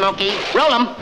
Smokey. Roll 'em.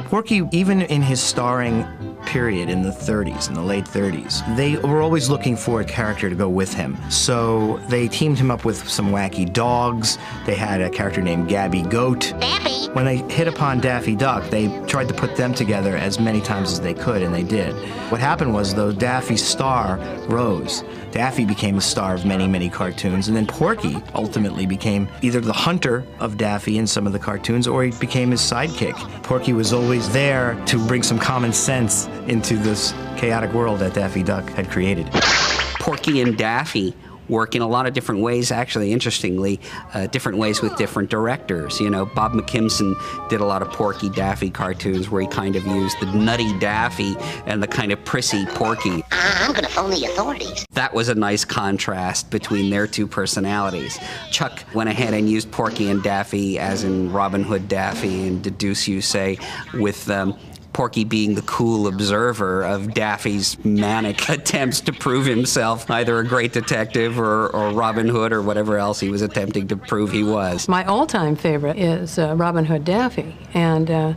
Porky, even in his starring period in the 30s, in the late 30s, they were always looking for a character to go with him. So they teamed him up with some wacky dogs. They had a character named Gabby Goat. Daffy. When they hit upon Daffy Duck, they tried to put them together as many times as they could, and they did. What happened was, though, Daffy's star rose. Daffy became the star of many, many cartoons, and then Porky ultimately became either the hunter of Daffy in some of the cartoons, or he became his sidekick. Porky was always there to bring some common sense into this chaotic world that Daffy Duck had created. Porky and Daffy work in a lot of different ways, actually, interestingly, different ways with different directors. You know, Bob McKimson did a lot of Porky Daffy cartoons where he kind of used the nutty Daffy and the kind of prissy Porky. I'm gonna phone the authorities. That was a nice contrast between their two personalities. Chuck went ahead and used Porky and Daffy, as in Robin Hood Daffy and Deduce You Say, with Porky being the cool observer of Daffy's manic attempts to prove himself either a great detective or Robin Hood or whatever else he was attempting to prove he was. My all-time favorite is Robin Hood Daffy, and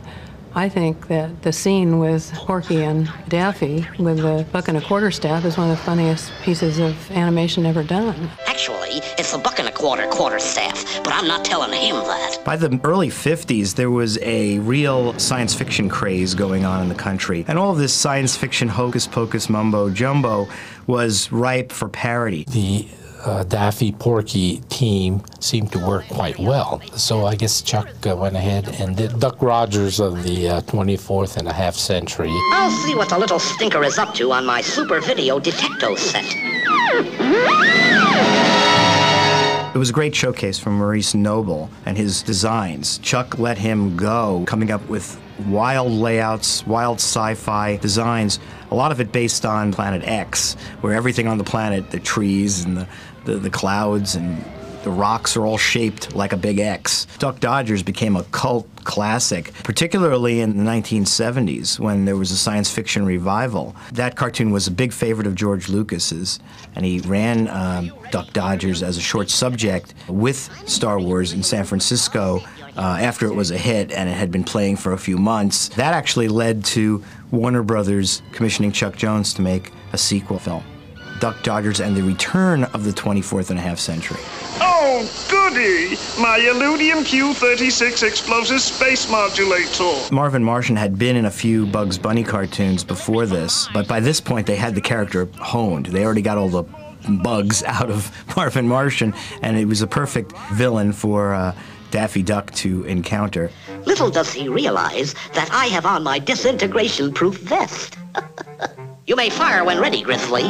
I think that the scene with Porky and Daffy with the buck and a quarter staff is one of the funniest pieces of animation ever done. Actually, it's the buck and a quarter staff, but I'm not telling him that. By the early 50s, there was a real science fiction craze going on in the country, and all of this science fiction hocus-pocus mumbo-jumbo was ripe for parody. The Daffy Porky team seemed to work quite well. So I guess Chuck went ahead and did Duck Rogers of the 24th and a half century. I'll see what the little stinker is up to on my Super Video Detecto set. It was a great showcase from Maurice Noble and his designs. Chuck let him go, coming up with wild layouts, wild sci-fi designs, a lot of it based on Planet X, where everything on the planet, the trees and the clouds and the rocks are all shaped like a big X. Duck Dodgers became a cult classic, particularly in the 1970s when there was a science fiction revival. That cartoon was a big favorite of George Lucas's, and he ran Duck Dodgers as a short subject with Star Wars in San Francisco after it was a hit and it had been playing for a few months. That actually led to Warner Brothers commissioning Chuck Jones to make a sequel film, Duck Dodgers and the Return of the 24th and a half century. Oh, goody! My Illudium Q36 explosive space modulator. Marvin Martian had been in a few Bugs Bunny cartoons before this, but by this point they had the character honed. They already got all the bugs out of Marvin Martian, and it was a perfect villain for Daffy Duck to encounter. Little does he realize that I have on my disintegration-proof vest. You may fire when ready, Grizzly.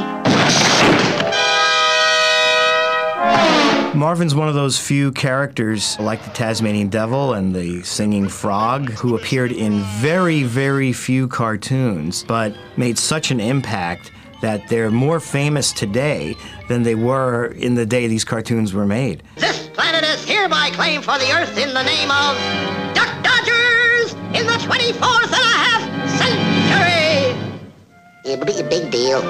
Marvin's one of those few characters, like the Tasmanian Devil and the Singing Frog, who appeared in very, very few cartoons, but made such an impact that they're more famous today than they were in the day these cartoons were made. This planet is hereby claimed for the Earth in the name of Duck Dodgers in the 24th and a half century. It'll be a big deal.